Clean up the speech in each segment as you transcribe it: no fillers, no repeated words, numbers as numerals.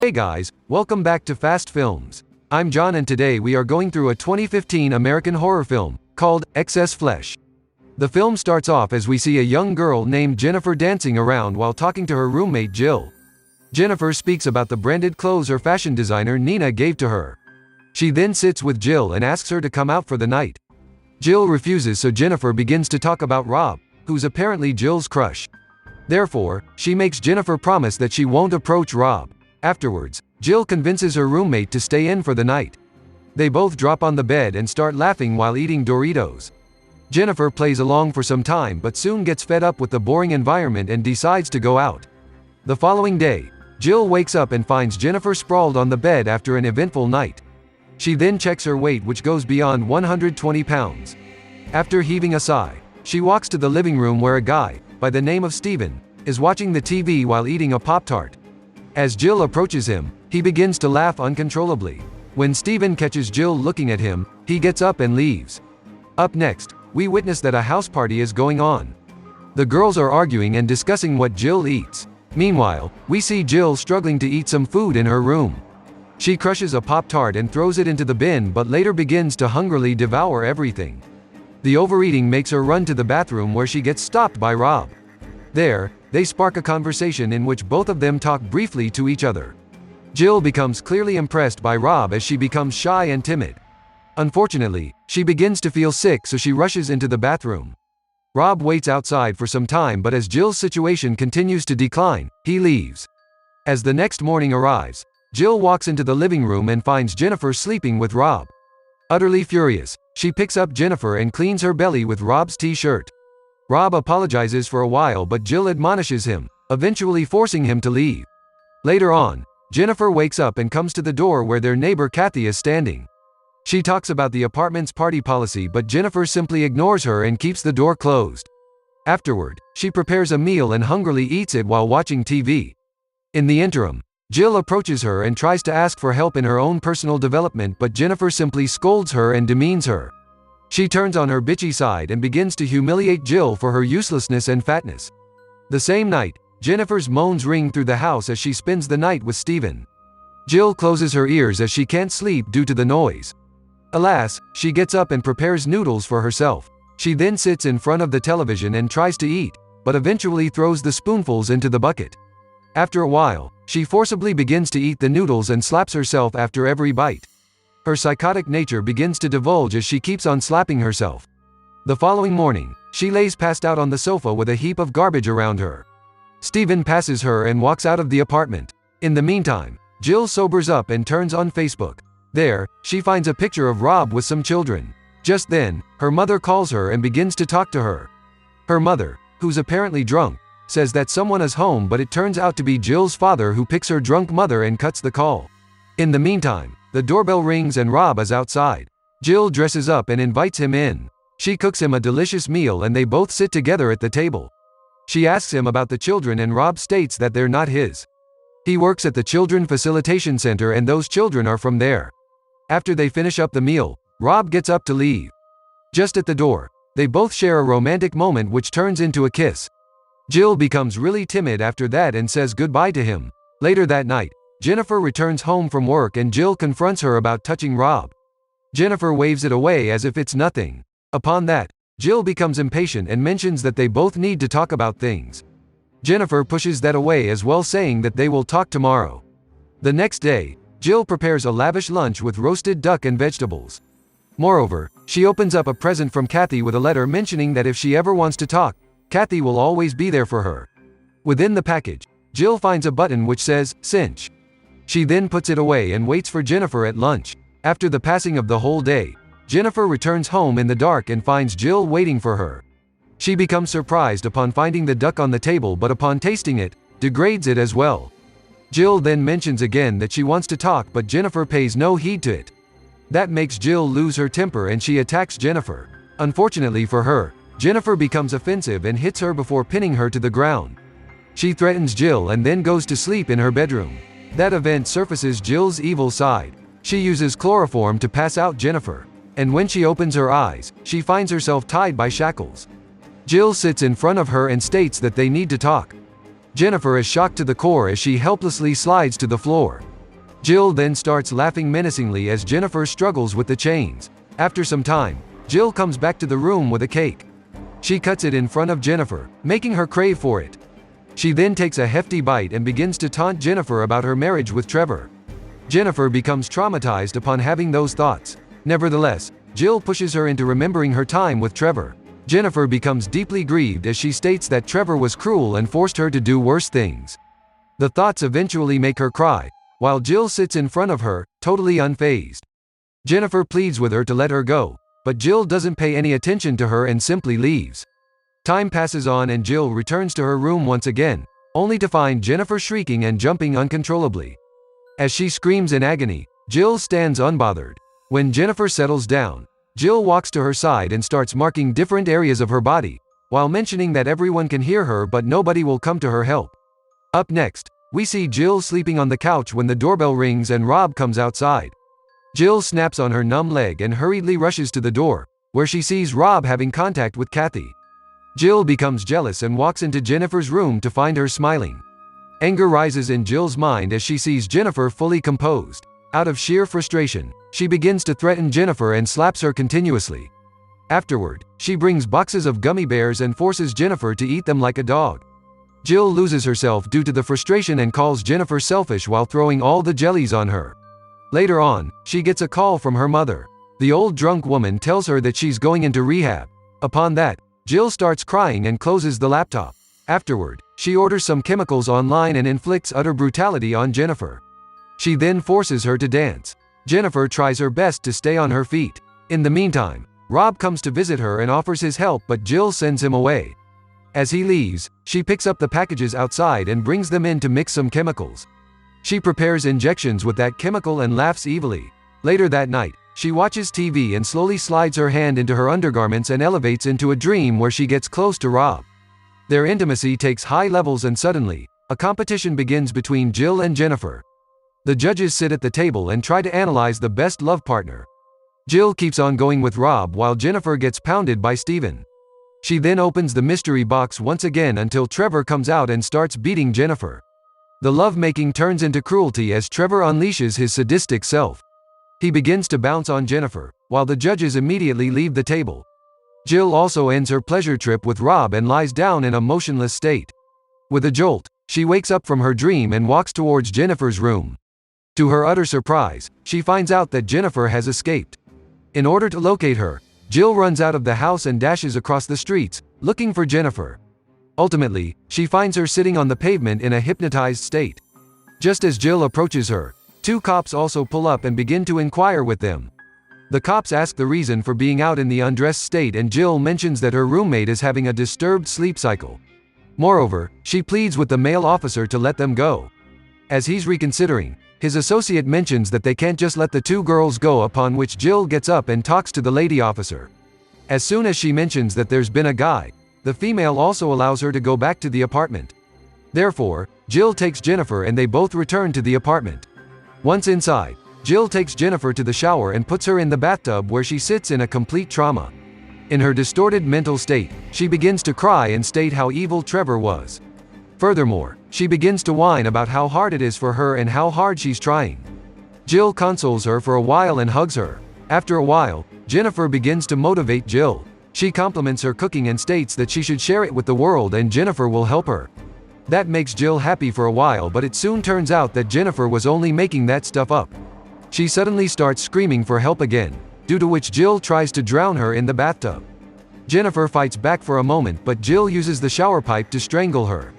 Hey guys, welcome back to Fast Films. I'm John and today we are going through a 2015 American horror film called Excess Flesh. The film starts off as we see a young girl named Jennifer dancing around while talking to her roommate Jill. Jennifer speaks about the branded clothes her fashion designer Nina gave to her. She then sits with Jill and asks her to come out for the night. Jill refuses, so Jennifer begins to talk about Rob, who's apparently Jill's crush. Therefore, she makes Jennifer promise that she won't approach Rob. Afterwards, Jill convinces her roommate to stay in for the night. They both drop on the bed and start laughing while eating Doritos. Jennifer plays along for some time but soon gets fed up with the boring environment and decides to go out. The following day, Jill wakes up and finds Jennifer sprawled on the bed after an eventful night. She then checks her weight, which goes beyond 120 pounds. After heaving a sigh, she walks to the living room where a guy, by the name of Steven, is watching the TV while eating a Pop-Tart. As Jill approaches him, he begins to laugh uncontrollably. When Steven catches Jill looking at him, he gets up and leaves. Up next, we witness that a house party is going on. The girls are arguing and discussing what Jill eats. Meanwhile, we see Jill struggling to eat some food in her room. She crushes a Pop-Tart and throws it into the bin but later begins to hungrily devour everything. The overeating makes her run to the bathroom where she gets stopped by Rob. There, they spark a conversation in which both of them talk briefly to each other. Jill becomes clearly impressed by Rob as she becomes shy and timid. Unfortunately, she begins to feel sick, so she rushes into the bathroom. Rob waits outside for some time, but as Jill's situation continues to decline, he leaves. As the next morning arrives, Jill walks into the living room and finds Jennifer sleeping with Rob. Utterly furious, she picks up Jennifer and cleans her belly with Rob's t-shirt. Rob apologizes for a while but Jill admonishes him, eventually forcing him to leave. Later on, Jennifer wakes up and comes to the door where their neighbor Kathy is standing. She talks about the apartment's party policy, but Jennifer simply ignores her and keeps the door closed. Afterward, she prepares a meal and hungrily eats it while watching TV. In the interim, Jill approaches her and tries to ask for help in her own personal development, but Jennifer simply scolds her and demeans her. She turns on her bitchy side and begins to humiliate Jill for her uselessness and fatness. The same night, Jennifer's moans ring through the house as she spends the night with Steven. Jill closes her ears as she can't sleep due to the noise. Alas, she gets up and prepares noodles for herself. She then sits in front of the television and tries to eat, but eventually throws the spoonfuls into the bucket. After a while, she forcibly begins to eat the noodles and slaps herself after every bite. Her psychotic nature begins to divulge as she keeps on slapping herself. The following morning, she lays passed out on the sofa with a heap of garbage around her. Steven passes her and walks out of the apartment. In the meantime, Jill sobers up and turns on Facebook. There, she finds a picture of Rob with some children. Just then, her mother calls her and begins to talk to her. Her mother, who's apparently drunk, says that someone is home, but it turns out to be Jill's father, who picks her drunk mother and cuts the call. In the meantime, the doorbell rings and Rob is outside. Jill dresses up and invites him in. She cooks him a delicious meal and they both sit together at the table. She asks him about the children and Rob states that they're not his. He works at the Children Facilitation Center and those children are from there. After they finish up the meal, Rob gets up to leave. Just at the door, they both share a romantic moment which turns into a kiss. Jill becomes really timid after that and says goodbye to him. Later that night, Jennifer returns home from work and Jill confronts her about touching Rob. Jennifer waves it away as if it's nothing. Upon that, Jill becomes impatient and mentions that they both need to talk about things. Jennifer pushes that away as well, saying that they will talk tomorrow. The next day, Jill prepares a lavish lunch with roasted duck and vegetables. Moreover, she opens up a present from Kathy with a letter mentioning that if she ever wants to talk, Kathy will always be there for her. Within the package, Jill finds a button which says, "Cinch." She then puts it away and waits for Jennifer at lunch. After the passing of the whole day, Jennifer returns home in the dark and finds Jill waiting for her. She becomes surprised upon finding the duck on the table, but upon tasting it, degrades it as well. Jill then mentions again that she wants to talk, but Jennifer pays no heed to it. That makes Jill lose her temper and she attacks Jennifer. Unfortunately for her, Jennifer becomes offensive and hits her before pinning her to the ground. She threatens Jill and then goes to sleep in her bedroom. That event surfaces Jill's evil side. She uses chloroform to pass out Jennifer. And when she opens her eyes, she finds herself tied by shackles. Jill sits in front of her and states that they need to talk. Jennifer is shocked to the core as she helplessly slides to the floor. Jill then starts laughing menacingly as Jennifer struggles with the chains. After some time, Jill comes back to the room with a cake. She cuts it in front of Jennifer, making her crave for it. She then takes a hefty bite and begins to taunt Jennifer about her marriage with Trevor. Jennifer becomes traumatized upon having those thoughts. Nevertheless, Jill pushes her into remembering her time with Trevor. Jennifer becomes deeply grieved as she states that Trevor was cruel and forced her to do worse things. The thoughts eventually make her cry, while Jill sits in front of her, totally unfazed. Jennifer pleads with her to let her go, but Jill doesn't pay any attention to her and simply leaves. Time passes on and Jill returns to her room once again, only to find Jennifer shrieking and jumping uncontrollably. As she screams in agony, Jill stands unbothered. When Jennifer settles down, Jill walks to her side and starts marking different areas of her body, while mentioning that everyone can hear her but nobody will come to her help. Up next, we see Jill sleeping on the couch when the doorbell rings and Rob comes outside. Jill snaps on her numb leg and hurriedly rushes to the door, where she sees Rob having contact with Kathy. Jill becomes jealous and walks into Jennifer's room to find her smiling. Anger rises in Jill's mind as she sees Jennifer fully composed. Out of sheer frustration, she begins to threaten Jennifer and slaps her continuously. Afterward, she brings boxes of gummy bears and forces Jennifer to eat them like a dog. Jill loses herself due to the frustration and calls Jennifer selfish while throwing all the jellies on her. Later on, she gets a call from her mother. The old drunk woman tells her that she's going into rehab. Upon that, Jill starts crying and closes the laptop. Afterward, she orders some chemicals online and inflicts utter brutality on Jennifer. She then forces her to dance. Jennifer tries her best to stay on her feet. In the meantime, Rob comes to visit her and offers his help, but Jill sends him away. As he leaves, she picks up the packages outside and brings them in to mix some chemicals. She prepares injections with that chemical and laughs evilly. Later that night, she watches TV and slowly slides her hand into her undergarments and elevates into a dream where she gets close to Rob. Their intimacy takes high levels and suddenly, a competition begins between Jill and Jennifer. The judges sit at the table and try to analyze the best love partner. Jill keeps on going with Rob while Jennifer gets pounded by Steven. She then opens the mystery box once again until Trevor comes out and starts beating Jennifer. The lovemaking turns into cruelty as Trevor unleashes his sadistic self. He begins to bounce on Jennifer, while the judges immediately leave the table. Jill also ends her pleasure trip with Rob and lies down in a motionless state. With a jolt, she wakes up from her dream and walks towards Jennifer's room. To her utter surprise, she finds out that Jennifer has escaped. In order to locate her, Jill runs out of the house and dashes across the streets, looking for Jennifer. Ultimately, she finds her sitting on the pavement in a hypnotized state. Just as Jill approaches her, two cops also pull up and begin to inquire with them. The cops ask the reason for being out in the undressed state and Jill mentions that her roommate is having a disturbed sleep cycle. Moreover, she pleads with the male officer to let them go. As he's reconsidering, his associate mentions that they can't just let the two girls go, upon which Jill gets up and talks to the lady officer. As soon as she mentions that there's been a guy, the female also allows her to go back to the apartment. Therefore, Jill takes Jennifer and they both return to the apartment. Once inside, Jill takes Jennifer to the shower and puts her in the bathtub where she sits in a complete trauma. In her distorted mental state, she begins to cry and state how evil Trevor was. Furthermore, she begins to whine about how hard it is for her and how hard she's trying. Jill consoles her for a while and hugs her. After a while, Jennifer begins to motivate Jill. She compliments her cooking and states that she should share it with the world and Jennifer will help her. That makes Jill happy for a while, but it soon turns out that Jennifer was only making that stuff up. She suddenly starts screaming for help again, due to which Jill tries to drown her in the bathtub. Jennifer fights back for a moment, but Jill uses the shower pipe to strangle her.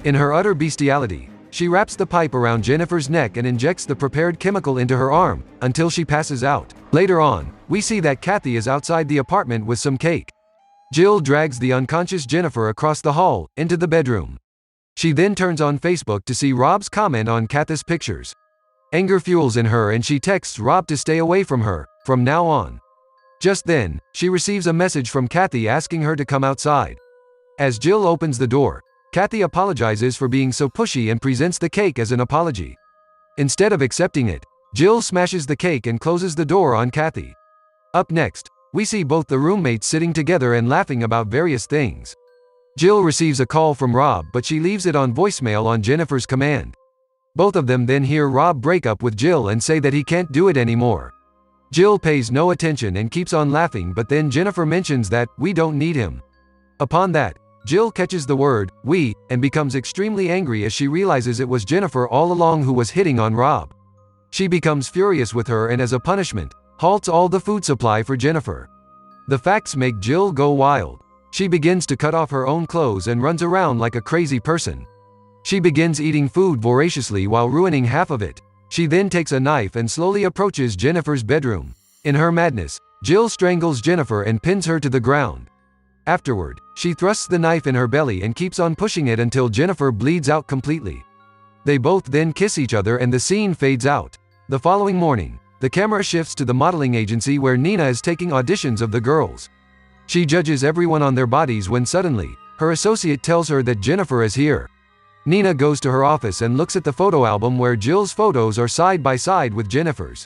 In her utter bestiality, she wraps the pipe around Jennifer's neck and injects the prepared chemical into her arm, until she passes out. Later on, we see that Kathy is outside the apartment with some cake. Jill drags the unconscious Jennifer across the hall, into the bedroom. She then turns on Facebook to see Rob's comment on Kathy's pictures. Anger fuels in her and she texts Rob to stay away from her, from now on. Just then, she receives a message from Kathy asking her to come outside. As Jill opens the door, Kathy apologizes for being so pushy and presents the cake as an apology. Instead of accepting it, Jill smashes the cake and closes the door on Kathy. Up next, we see both the roommates sitting together and laughing about various things. Jill receives a call from Rob, but she leaves it on voicemail on Jennifer's command. Both of them then hear Rob break up with Jill and say that he can't do it anymore. Jill pays no attention and keeps on laughing, but then Jennifer mentions that, "We don't need him." Upon that, Jill catches the word, "we," and becomes extremely angry as she realizes it was Jennifer all along who was hitting on Rob. She becomes furious with her and as a punishment, halts all the food supply for Jennifer. The facts make Jill go wild. She begins to cut off her own clothes and runs around like a crazy person. She begins eating food voraciously while ruining half of it. She then takes a knife and slowly approaches Jennifer's bedroom. In her madness, Jill strangles Jennifer and pins her to the ground. Afterward, she thrusts the knife in her belly and keeps on pushing it until Jennifer bleeds out completely. They both then kiss each other and the scene fades out. The following morning, the camera shifts to the modeling agency where Nina is taking auditions of the girls. She judges everyone on their bodies when suddenly, her associate tells her that Jennifer is here. Nina goes to her office and looks at the photo album where Jill's photos are side by side with Jennifer's.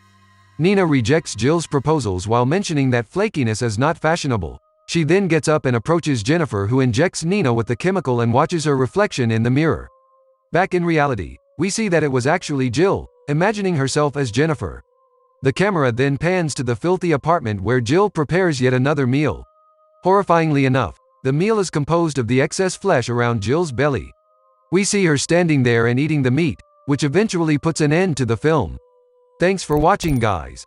Nina rejects Jill's proposals while mentioning that flakiness is not fashionable. She then gets up and approaches Jennifer, who injects Nina with the chemical and watches her reflection in the mirror. Back in reality, we see that it was actually Jill, imagining herself as Jennifer. The camera then pans to the filthy apartment where Jill prepares yet another meal. Horrifyingly enough, the meal is composed of the excess flesh around Jill's belly. We see her standing there and eating the meat, which eventually puts an end to the film. Thanks for watching, guys.